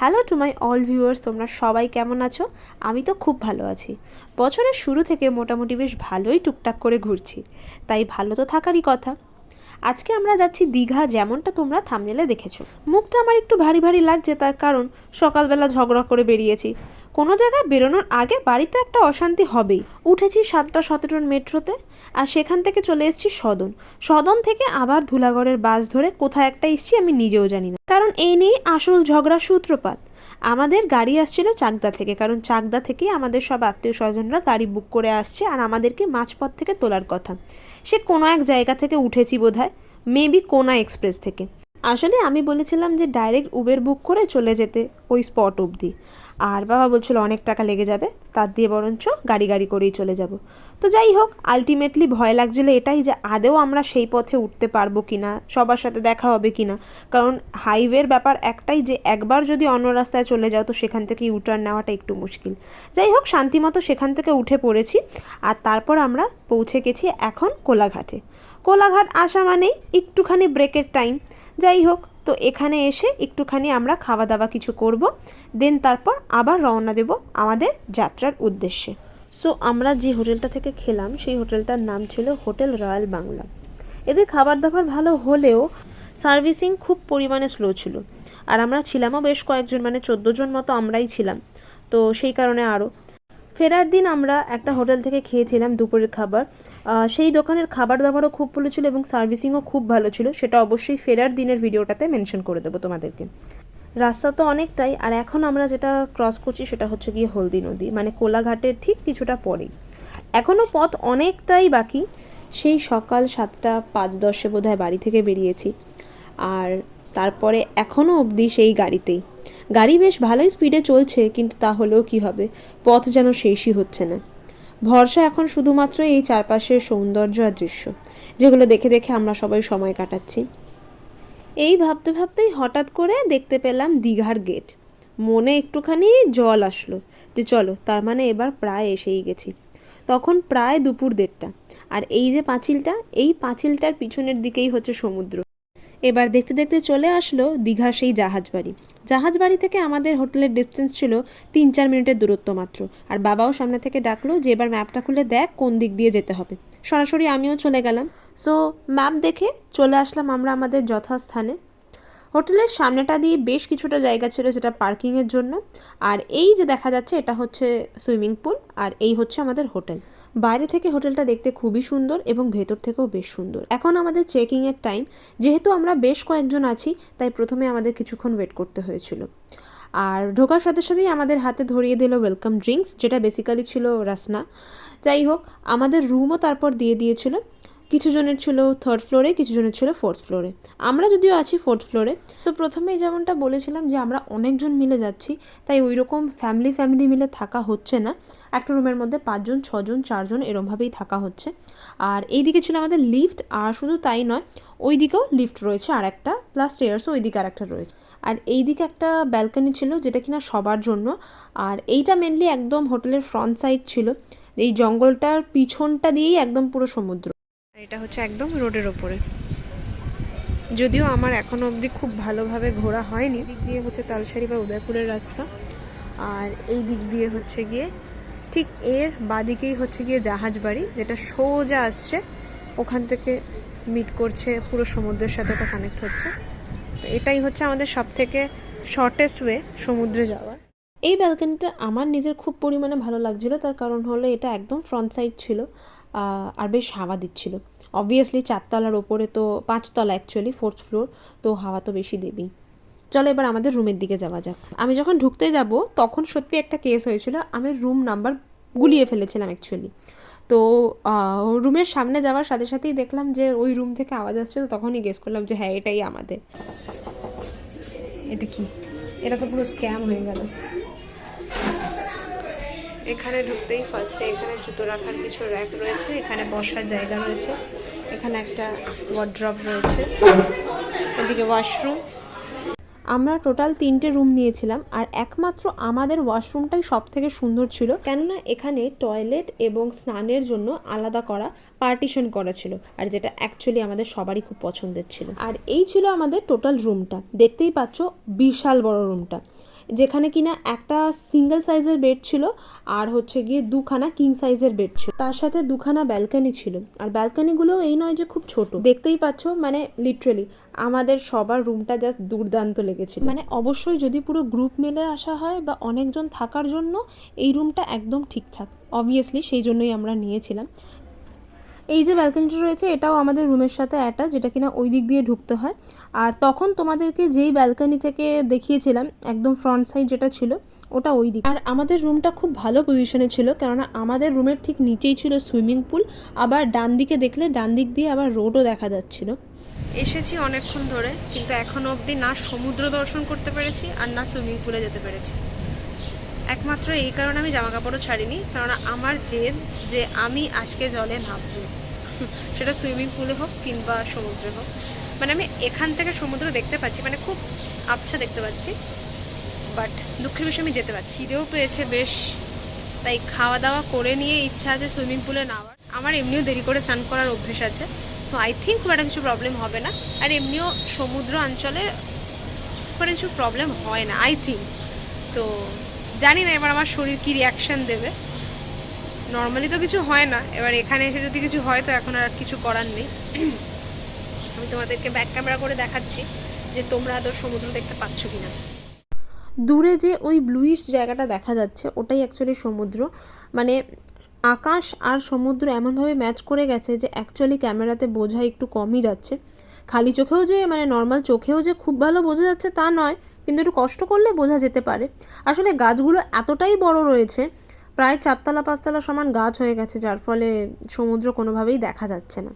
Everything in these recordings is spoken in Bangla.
Hello to my all viewers, তোমরা সবাই কেমন আছো? আমি তো খুব ভালো আছি। বছরের শুরু থেকে মোটামুটি বেশ ভালোই টুকটাক করে ঘুরছি, তাই ভালো তো থাকারই কথা। আজকে আমরা যাচ্ছি দীঘা, যেমনটা তোমরা থাম্বনেলে দেখেছো। মুখটা আমার একটু ভারী ভারী লাগছে, তার কারণ সকালবেলা ঝগড়া করে বেরিয়েছি। কোনো জায়গায় বেরোনোর আগে বাড়িতে একটা অশান্তি হবেই। উঠেছি 7:17 মেট্রোতে, আর সেখান থেকে চলে এসেছি সদন। সদন থেকে আবার ধুলাগড়ের বাস ধরে কোথায় একটা এসেছি আমি নিজেও জানি না, কারণ এই নিয়েই আসল ঝগড়ার সূত্রপাত। আমাদের গাড়ি আসছিল চাকদা থেকে, কারণ চাকদা থেকেই আমাদের সব আত্মীয় স্বজনরা গাড়ি বুক করে আসছে, আর আমাদেরকে মাঝপথ থেকে তোলার কথা। সে কোনো এক জায়গা থেকে উঠেছি বোধহয়, মেবি কোনা এক্সপ্রেস থেকে। আসলে আমি বলেছিলাম যে ডাইরেক্ট উবের বুক করে চলে যেতে ওই স্পট অবধি, আর বাবা বলছিল অনেক টাকা লেগে যাবে, তার দিয়ে বরঞ্চ গাড়ি করেই চলে যাব। তো যাই হোক, আলটিমেটলি ভয় লাগছিল এটাই যে আদেও আমরা সেই পথে উঠতে পারবো কি না, সবার সাথে দেখা হবে কি না। কারণ হাইওয়ের ব্যাপার একটাই যে একবার যদি অন্য রাস্তায় চলে যাও তো সেখান থেকে ইউটার্ন নেওয়াটা একটু মুশকিল। যাই হোক, শান্তিমতো সেখান থেকে উঠে পড়েছি, আর তারপর আমরা পৌঁছে গেছি এখন কোলাঘাটে। কোলাঘাট আসা মানেই একটুখানি ব্রেকের টাইম। যাই হোক, তো এখানে এসে একটুখানি আমরা খাওয়া দাওয়া কিছু করব, দেন তারপর আবার রওনা দেব আমাদের যাত্রার উদ্দেশ্যে। সো আমরা যে হোটেলটা থেকে খেলাম সেই হোটেলটার নাম ছিল হোটেল রয়্যাল বাংলা। এদের খাবার দাবার ভালো হলেও সার্ভিসিং খুব পরিমাণে স্লো ছিল, আর আমরা ছিলামও বেশ কয়েকজন, মানে 14 জন মতো আমরাই ছিলাম। তো সেই কারণে আরও ফেরার দিন আমরা একটা হোটেল থেকে খেয়েছিলাম দুপুরের খাবার। সেই দোকানের খাবার দাবারও খুব ভালো ছিল এবং সার্ভিসিংও খুব ভালো ছিল। সেটা অবশ্যই ফেরার দিনের ভিডিওটাতে মেনশন করে দেবো তোমাদেরকে। রাস্তা তো অনেকটাই, আর এখন আমরা যেটা ক্রস করছি সেটা হচ্ছে গিয়ে হলদি নদী, মানে কোলাঘাটের ঠিক কিছুটা পরেই। এখনও পথ অনেকটাই বাকি। সেই সকাল 7:05-10 বোধহয় বাড়ি থেকে বেরিয়েছি, আর তারপরে এখনও অবধি সেই গাড়িতেই। গাড়ি বেশ ভালোই স্পিডে চলছে, কিন্তু তা হলেও কী হবে, পথ যেন শেষই হচ্ছে না। ভরসা এখন শুধুমাত্র এই চারপাশের সৌন্দর্য আর দৃশ্য, যেগুলো দেখে দেখে আমরা সবাই সময় কাটাচ্ছি। এই ভাবতে ভাবতেই হঠাৎ করে দেখতে পেলাম দীঘার গেট। মনে একটুখানি জল আসলো যে চলো, তার মানে এবার প্রায় এসেই গেছি। তখন প্রায় দুপুর 1:30, আর এই যে পাঁচিলটা, এই পাঁচিলটার পিছনের দিকেই হচ্ছে সমুদ্র। এবার দেখতে দেখতে চলে আসলো দীঘার সেই জাহাজবাড়ি। জাহাজবাড়ি থেকে আমাদের হোটেলের ডিস্টেন্স ছিল 3-4 মিনিটের দূরত্ব মাত্র। আর বাবাও সামনে থেকে ডাকলো যে এবার ম্যাপটা খুলে দেখ কোন দিক দিয়ে যেতে হবে। সরাসরি আমিও চলে গেলাম। সো ম্যাপ দেখে চলে আসলাম আমরা আমাদের যথাস্থানে। হোটেলের সামনেটা দিয়ে বেশ কিছুটা জায়গা ছিল যেটা পার্কিংয়ের জন্য, আর এই যে দেখা যাচ্ছে এটা হচ্ছে সুইমিং পুল, আর এই হচ্ছে আমাদের হোটেল। বাইরে থেকে হোটেলটা দেখতে খুবই সুন্দর এবং ভেতর থেকেও বেশ সুন্দর। এখন আমাদের চেকিংয়ের টাইম, যেহেতু আমরা বেশ কয়েকজন আছি তাই প্রথমে আমাদের কিছুক্ষণ ওয়েট করতে হয়েছিল। আর ঢোকার সাথে সাথেই আমাদের হাতে ধরিয়ে দিল ওয়েলকাম ড্রিঙ্কস, যেটা বেসিক্যালি ছিল রাসনা। যাই হোক, আমাদের রুমও তারপর দিয়ে দিয়েছিল। কিছু জনের ছিল 3rd ফ্লোরে, কিছু জনের ছিল 4th ফ্লোরে। আমরা যদিও আছি 4th ফ্লোরে। সো প্রথমেই যেমনটা বলেছিলাম যে আমরা অনেকজন মিলে যাচ্ছি, তাই ওই রকম ফ্যামিলি মিলে থাকা হচ্ছে না। একটা রুমের মধ্যে 5 জন, 6 জন, 4 জন এরমভাবেই থাকা হচ্ছে। আর এই দিকে ছিল আমাদের লিফট, আর শুধু তাই নয়, ওই দিকেও লিফট রয়েছে আর একটা, প্লাস স্টেয়ার্সও ওই দিকে আর একটা রয়েছে। আর এই দিকে একটা ব্যালকনি ছিল যেটা কিনা সবার জন্য। আর এইটা মেনলি একদম হোটেলের ফ্রন্ট সাইড ছিল। এই জঙ্গলটার পিছনটা দিয়েই একদম পুরো সমুদ্র। এটা হচ্ছে একদম রোডের ওপরে। যদিও আমার এখনো অবধি খুব ভালোভাবে ঘোরা হয়নি। দিক দিয়ে হচ্ছে তালসারি বা উদয়পুরের রাস্তা, আর এই দিক দিয়ে হচ্ছে গিয়ে ঠিক এর বাদিকেই হচ্ছে গিয়ে জাহাজ বাড়ি, যেটা সোজা আসছে ওখান থেকে মিট করছে পুরো সমুদ্রের সাথে, ওটা কানেক্ট হচ্ছে। তো এটাই হচ্ছে আমাদের সব থেকে শর্টেস্ট ওয়ে সমুদ্রে যাওয়ার। এই ব্যালকনিটা আমার নিজের খুব পরিমাণে ভালো লাগছিলো, তার কারণ হলো এটা একদম ফ্রন্ট সাইড ছিল, আর বেশ হাওয়া দিচ্ছিল। অবভিয়াসলি 4 তলার ওপরে, তো 5 তলা অ্যাকচুয়ালি, 4th ফ্লোর, তো হাওয়া তো বেশি দেবেই। চলো এবার আমাদের রুমের দিকে যাওয়া যাক। আমি যখন ঢুকতে যাব তখন সত্যি একটা কেস হয়েছিল, আমি রুম নাম্বার গুলিয়ে ফেলেছিলাম অ্যাকচুয়ালি। তো রুমের সামনে যাওয়ার সাথে সাথেই দেখলাম যে ওই রুম থেকে আওয়াজ আসছে, তো তখনই গেস করলাম যে হ্যাঁ এটাই আমাদের। এটা কি, এটা তো পুরো স্ক্যাম হয়ে গেল। এখানে ঢুকতেই ফার্স্টে এখানে জুতো রাখার কিছু র্যাক রয়েছে, এখানে বসার জায়গা রয়েছে, এখানে একটা ওয়ার্ড্রপ রয়েছে, এদিকে ওয়াশরুম। আমরা টোটাল 3টে রুম নিয়েছিলাম, আর একমাত্র আমাদের ওয়াশরুমটাই সব থেকে সুন্দর ছিল, কেননা এখানে টয়লেট এবং স্নানের জন্য আলাদা করা পার্টিশন করা ছিল, আর যেটা অ্যাকচুয়ালি আমাদের সবারই খুব পছন্দের ছিল। আর এই ছিল আমাদের টোটাল রুমটা, দেখতেই পাচ্ছ বিশাল বড় রুমটা। যেখানে কিনা একটা সিঙ্গেল সাইজের বেড ছিল আর হচ্ছে গিয়ে দুখানা কিং সাইজের বেড ছিল, তার সাথে দুখানা ব্যালকানি ছিল। আর ব্যালকানিগুলো এই নয় যে খুব ছোট, দেখতেই পাচ্ছ, মানে লিটারেলি আমাদের সবার রুমটা জাস্ট দুর্দান্ত লেগেছিল। মানে অবশ্যই যদি পুরো গ্রুপ মিলে আসা হয় বা অনেকজন থাকার জন্য এই রুমটা একদম ঠিকঠাক, অবভিয়াসলি সেই জন্যই আমরা নিয়েছিলাম। এই যে ব্যালকনিটা রয়েছে এটাও আমাদের রুমের সাথে অ্যাটাচ, যেটা কিনা ওই দিক দিয়ে ঢুকতে হয়। আর তখন তোমাদেরকে যেই ব্যালকনি থেকে দেখিয়েছিলাম একদম ফ্রন্ট সাইড যেটা ছিল ওটা ওই দিক। আর আমাদের রুমটা খুব ভালো পজিশনে ছিল, কেননা আমাদের রুমের ঠিক নিচেই ছিল সুইমিং পুল, আবার ডান দিকে দেখলে ডান দিক দিয়ে আবার রোডও দেখা যাচ্ছিল। এসেছি অনেকক্ষণ ধরে, কিন্তু এখনও অবধি না সমুদ্র দর্শন করতে পেরেছি আর না সুইমিং পুলে যেতে পেরেছি। একমাত্র এই কারণে আমি জামা কাপড়ও ছাড়িনি, কেননা আমার জেদ যে আমি আজকে জলে নামবো, সেটা সুইমিং পুলে হোক কিংবা সমুদ্রে হোক। মানে আমি এখান থেকে সমুদ্র দেখতে পাচ্ছি, মানে খুব আবছা দেখতে পাচ্ছি, বাট দুঃখের বিষয়ে আমি যেতে পারছি। খিদেও পেয়েছে বেশ, তাই খাওয়া দাওয়া করে নিয়ে ইচ্ছা আছে সুইমিং পুলে নামার। আমার এমনিও দেরি করে স্নান করার অভ্যেস আছে, সো আই থিঙ্ক খুব একটা কিছু প্রবলেম হবে না। আর এমনিও সমুদ্র অঞ্চলে খুব একটা কিছু প্রবলেম হয় না আই থিঙ্ক। তো জানি না এবার আমার শরীর কী রিয়াকশান দেবে। নর্মালি তো কিছু হয় না, এবার এখানে এসে যদি কিছু হয় তো এখন আর কিছু করার নেই। আমি তোমাদেরকে ব্যাক ক্যামেরা করে দেখাচ্ছি যে তোমরা আদৌ সমুদ্র দেখতে পাচ্ছ কি না। দূরে যে ওই ব্লুইশ জায়গাটা দেখা যাচ্ছে ওটাই অ্যাকচুয়ালি সমুদ্র। মানে আকাশ আর সমুদ্র এমনভাবে ম্যাচ করে গেছে যে অ্যাকচুয়ালি ক্যামেরাতে বোঝা একটু কমই যাচ্ছে। খালি চোখেও যে মানে নর্মাল চোখেও যে খুব ভালো বোঝা যাচ্ছে তা নয়, কিন্তু একটু কষ্ট করলে বোঝা যেতে পারে। আসলে গাছগুলো এতটাই বড় রয়েছে, প্রায় 4তলা 5তলা সমান গাছ হয়ে গেছে, যার ফলে সমুদ্র কোনোভাবেই দেখা যাচ্ছে না।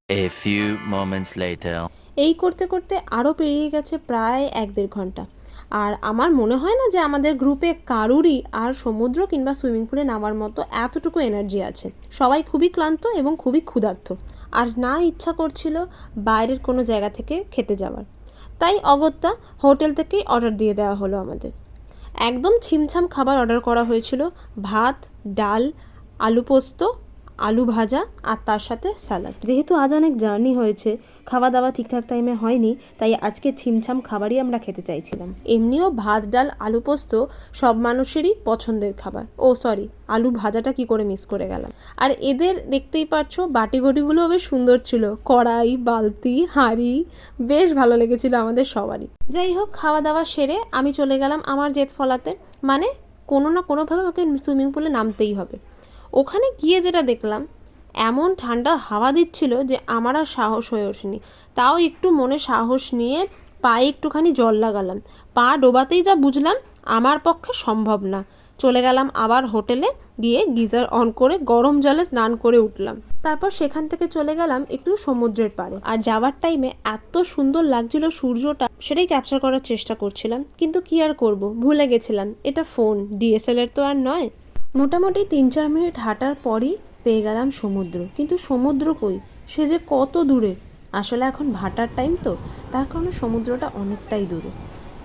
A few moments later. এই করতে করতে আরও পেরিয়ে গেছে প্রায় 1-1.5 ঘন্টা। আর আমার মনে হয় না যে আমাদের গ্রুপে কারুরই আর সমুদ্র কিংবা সুইমিং পুলে নামার মতো এতটুকু এনার্জি আছে। সবাই খুবই ক্লান্ত এবং খুবই ক্ষুধার্ত, আর না ইচ্ছা করছিল বাইরের কোনো জায়গা থেকে খেতে যাওয়ার। তাই অগত্যা হোটেল থেকেই অর্ডার দিয়ে দেওয়া হলো আমাদের। একদম ছিমছাম খাবার অর্ডার করা হয়েছিল, ভাত, ডাল, আলু পোস্ত, আলু ভাজা আর তার সাথে স্যালাড। যেহেতু আজ অনেক জার্নি হয়েছে, খাওয়া দাওয়া ঠিকঠাক টাইমে হয়নি, তাই আজকে ছিমছাম খাবারই আমরা খেতে চাইছিলাম। এমনিও ভাত, ডাল, আলু পোস্ত সব মানুষেরই পছন্দের খাবার। ও সরি, আলু ভাজাটা কি করে মিস করে গেলাম। আর এদের দেখতেই পাচ্ছ বাটিঘটিগুলোও বেশ সুন্দর ছিল, কড়াই, বালতি, হাঁড়ি, বেশ ভালো লেগেছিল আমাদের সবারই। যাই হোক, খাওয়া দাওয়া সেরে আমি চলে গেলাম আমার জেদ ফলাতে, মানে কোনো না কোনোভাবে ওকে সুইমিং পুলে নামতেই হবে। ওখানে গিয়ে যেটা দেখলাম, এমন ঠান্ডা হাওয়া দিচ্ছিল যে আমার আর সাহস হয়ে ওঠেনি। তাও একটু মনে সাহস নিয়ে পায়ে একটুখানি জল লাগালাম। পা ডোবাতেই যা বুঝলাম আমার পক্ষে সম্ভব না। চলে গেলাম আবার হোটেলে, গিয়ে গিজার অন করে গরম জলে স্নান করে উঠলাম। তারপর সেখান থেকে চলে গেলাম একটু সমুদ্রের পাড়ে। আর যাওয়ার টাইমে এত সুন্দর লাগছিল সূর্যটা, সেটাই ক্যাপচার করার চেষ্টা করছিলাম, কিন্তু কি আর করব, ভুলে গেছিলাম এটা ফোন, ডিএসএলআর তো আর নয়। মোটামুটি 3-4 মিনিট হাঁটার পরই পেয়ে গেলাম সমুদ্র, কিন্তু সমুদ্র কই, সে যে কত দূরে। আসলে এখন ভাটার টাইম তো, তার কারণে সমুদ্রটা অনেকটাই দূরে।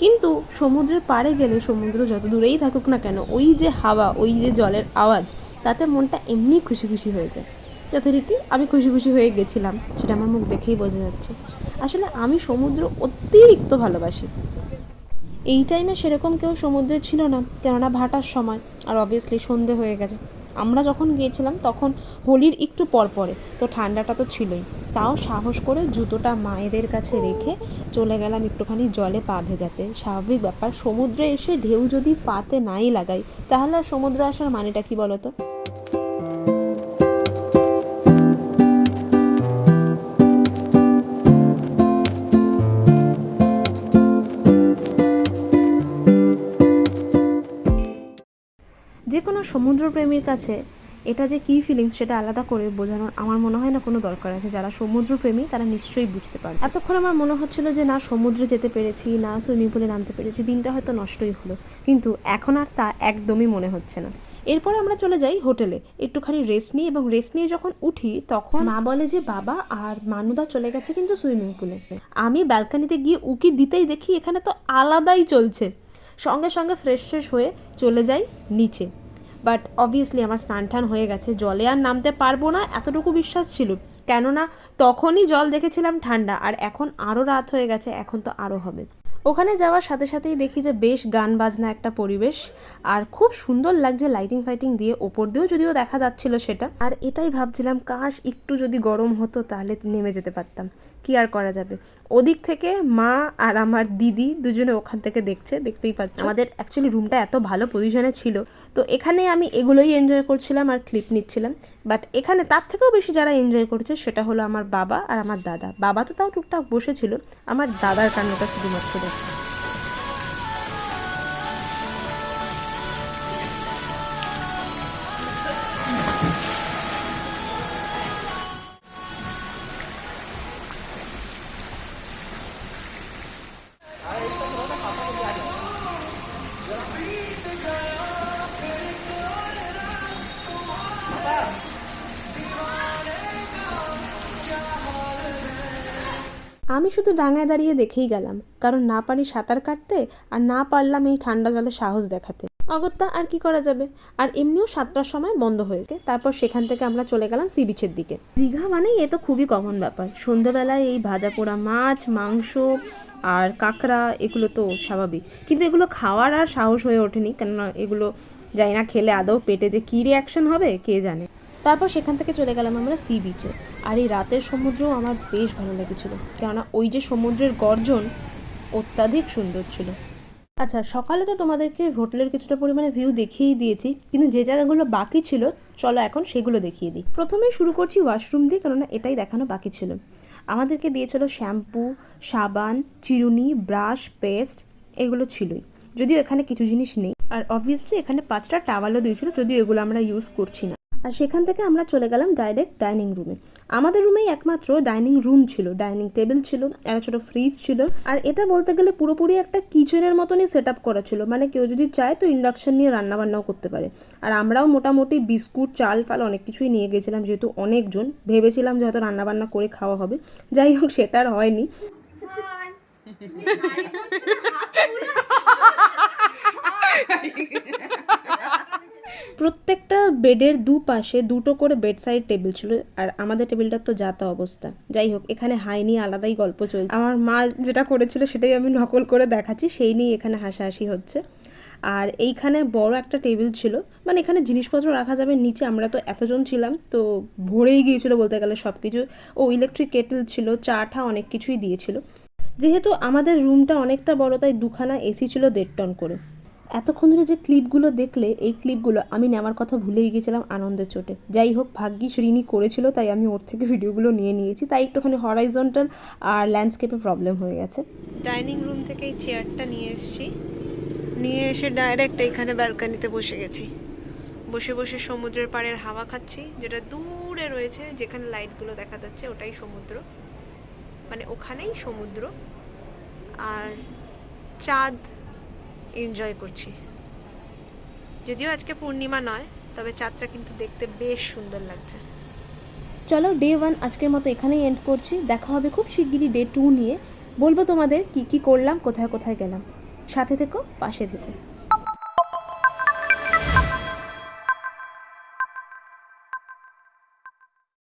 কিন্তু সমুদ্রের পাড়ে গেলে সমুদ্র যত দূরেই থাকুক না কেন, ওই যে হাওয়া, ওই যে জলের আওয়াজ, তাতে মনটা এমনি খুশি খুশি হয়ে যায়। যথারীতি আমি খুশি খুশি হয়ে গেছিলাম, সেটা আমার মুখ দেখেই বোঝা যাচ্ছে। আসলে আমি সমুদ্র অতিরিক্ত ভালোবাসি। এই টাইমে সেরকম কেউ সমুদ্রে ছিল না, কেননা ভাটার সময়, আর অবভিয়াসলি সন্ধে হয়ে গেছে। আমরা যখন গিয়েছিলাম তখন হোলির একটু পর পরে, তো ঠান্ডাটা তো ছিলই। তাও সাহস করে জুতোটা মায়েদের কাছে রেখে চলে গেলাম একটুখানি জলে পা ভেজাতে। স্বাভাবিক ব্যাপার, সমুদ্রে এসে ঢেউ যদি পাতে নাই লাগাই তাহলে আর সমুদ্রে আসার মানেটা কি বলো তো। যে কোনো সমুদ্রপ্রেমীর কাছে এটা যে কী ফিলিংস সেটা আলাদা করে বোঝানোর আমার মনে হয় না কোনো দরকার আছে। যারা সমুদ্রপ্রেমী তারা নিশ্চয়ই বুঝতে পারে। এতক্ষণ আমার মনে হচ্ছিল যে না সমুদ্রে যেতে পেরেছি, না সুইমিং পুলে নামতে পেরেছি, দিনটা হয়তো নষ্টই হলো, কিন্তু এখন আর তা একদমই মনে হচ্ছে না। এরপরে আমরা চলে যাই হোটেলে, একটুখানি রেস্ট নিই, এবং রেস্ট নিয়ে যখন উঠি তখন মা বলে যে বাবা আর মানুদা চলে গেছে কিন্তু সুইমিং পুলে। আমি ব্যালকানিতে গিয়ে উকি দিতেই দেখি এখানে তো আলাদাই চলছে। সঙ্গে সঙ্গে ফ্রেশ হয়ে চলে যাই নিচে। বাট অবভিয়াসলি আমার স্নান টান হয়ে গেছে, জলে আর নামতে পারবো না এতটুকু বিশ্বাস ছিল, কেননা তখনই জল দেখেছিলাম ঠান্ডা, আর এখন আরও রাত হয়ে গেছে, এখন তো আরও হবে। ওখানে যাওয়ার সাথে সাথেই দেখি যে বেশ গান বাজনা একটা পরিবেশ, আর খুব সুন্দর লাগছে লাইটিং ফাইটিং দিয়ে, ওপর দিয়েও যদিও দেখা যাচ্ছিল সেটা। আর এটাই ভাবছিলাম কাশ একটু যদি গরম হতো তাহলে নেমে যেতে পারতাম, কি আর করা যাবে। ওদিক থেকে মা আর আমার দিদি দুজনে ওখান থেকে দেখতেই পাচ্ছ। আমাদের অ্যাকচুয়ালি রুমটা এত ভালো পজিশনে ছিল, তো এখানে আমি এগুলোই এনজয় করছিলাম আর ক্লিপ নিচ্ছিলাম। বাট এখানে তার থেকেও বেশি যারা এনজয় করেছে সেটা হলো আমার বাবা আর আমার দাদা। বাবা তো তাও টুকটাক বসেছিল, আমার দাদার কান্নাটা শুধুমাত্র দেখে। আমি শুধু ডাঙায় দাঁড়িয়ে দেখেই গেলাম, কারণ না পারি সাঁতার কাটতে আর না পারলাম এই ঠান্ডা জলে সাহস দেখাতে। অগত্যা আর কি করা যাবে। আর এমনিও 7টার সময় বন্ধ হয়েছে। তারপর সেখান থেকে আমরা চলে গেলাম সি বিচের দিকে। দীঘা মানেই এ তো খুবই কমন ব্যাপার, সন্ধ্যাবেলায় এই ভাজা পোড়া মাছ, মাংস আর কাঁকড়া, এগুলো তো স্বাভাবিক, কিন্তু এগুলো খাওয়ার আর সাহস হয়ে ওঠেনি, কেননা এগুলো জানি না খেলে আদৌ পেটে যে কী রিয়াকশন হবে কে জানে। তারপর সেখান থেকে চলে গেলাম আমরা সি বিচে। আর এই রাতের সমুদ্রও আমার বেশ ভালো লেগেছিল, কেননা ওই যে সমুদ্রের গর্জন অত্যাধিক সুন্দর ছিল। আচ্ছা, সকালে তো তোমাদেরকে হোটেলের কিছুটা পরিমাণে ভিউ দেখিয়েই দিয়েছি, কিন্তু যে জায়গাগুলো বাকি ছিল চলো এখন সেগুলো দেখিয়ে দিই। প্রথমেই শুরু করছি ওয়াশরুম দিয়ে, কেননা এটাই দেখানো বাকি ছিল। আমাদেরকে দিয়েছিল শ্যাম্পু, সাবান, চিরুনি, ব্রাশ, পেস্ট, এগুলো ছিলই, যদিও এখানে কিছু জিনিস নেই। আর অবভিয়াসলি এখানে 5টা টাওয়ালও দিয়েছিল, যদিও এগুলো আমরা ইউজ করছি না। আর সেখান থেকে আমরা চলে গেলাম ডাইরেক্ট ডাইনিং রুমে। আমাদের রুমেই একমাত্র ডাইনিং রুম ছিল, ডাইনিং টেবিল ছিল, একটা ছোটো ফ্রিজ ছিল, আর এটা বলতে গেলে পুরোপুরি একটা কিচেনের মতনই সেট আপ করা ছিল, মানে কেউ যদি চায় তো ইন্ডাকশন নিয়ে রান্নাবান্নাও করতে পারে। আর আমরাও মোটামুটি বিস্কুট, চাল ফাল অনেক কিছুই নিয়ে গেছিলাম, যেহেতু অনেকজন, ভেবেছিলাম যে হয়তো রান্নাবান্না করে খাওয়া হবে, যাই হোক সেটা আর হয়নি। প্রত্যেকটা বেডের দুপাশে দুটো করে বেড সাইড টেবিল ছিল, আর আমাদের টেবিলটার তো যাতা অবস্থা। যাই হোক, এখানে হাই নিয়ে আলাদাই গল্প চলছে। আমার মা যেটা করেছিল সেটাই আমি নকল করে দেখাচ্ছি, সেই নিয়ে এখানে হাসাহাসি হচ্ছে। আর এইখানে বড় একটা টেবিল ছিল, মানে এখানে জিনিসপত্র রাখা যাবে নিচে। আমরা তো এতজন ছিলাম তো ভরেই গিয়েছিল বলতে গেলে সব কিছু। ও ইলেকট্রিক কেটেল ছিল, চা ঠা অনেক কিছুই দিয়েছিল। যেহেতু আমাদের রুমটা অনেকটা বড়, তাই দুখানা এসি ছিল 1.5 টন করে। এতক্ষণ ধরে যে ক্লিপগুলো দেখলে, এই ক্লিপগুলো আমি নেওয়ার কথা ভুলেই গেছিলাম আনন্দের চোটে। যাই হোক, ভাগ্যিস রিনি করেছিল, তাই আমি ওর থেকে ভিডিওগুলো নিয়ে নিয়েছি, তাই একটুখানি হরাইজন্টাল আর ল্যান্ডস্কেপে প্রবলেম হয়ে গেছে। ডাইনিং রুম থেকে এই চেয়ারটা নিয়ে এসেছি, নিয়ে এসে ডাইরেক্ট এইখানে ব্যালকানিতে বসে গেছি। বসে বসে সমুদ্রের পাড়ের হাওয়া খাচ্ছি, যেটা দূরে রয়েছে, যেখানে লাইটগুলো দেখা যাচ্ছে ওটাই সমুদ্র, মানে ওখানেই সমুদ্র। আর চাঁদ এনজয় করছি, যদিও আজকে পূর্ণিমা নয়, তবে চাঁদটা কিন্তু দেখতে বেশ সুন্দর লাগছে। চলো, ডে 1 আজকের মতো এখানেই এন্ড করছি। দেখা হবে খুব শিগগিরই ডে 2 নিয়ে। বলবো তোমাদের কি কি করলাম, কোথায় কোথায় গেলাম। সাথে থেকো, পাশে থেকো।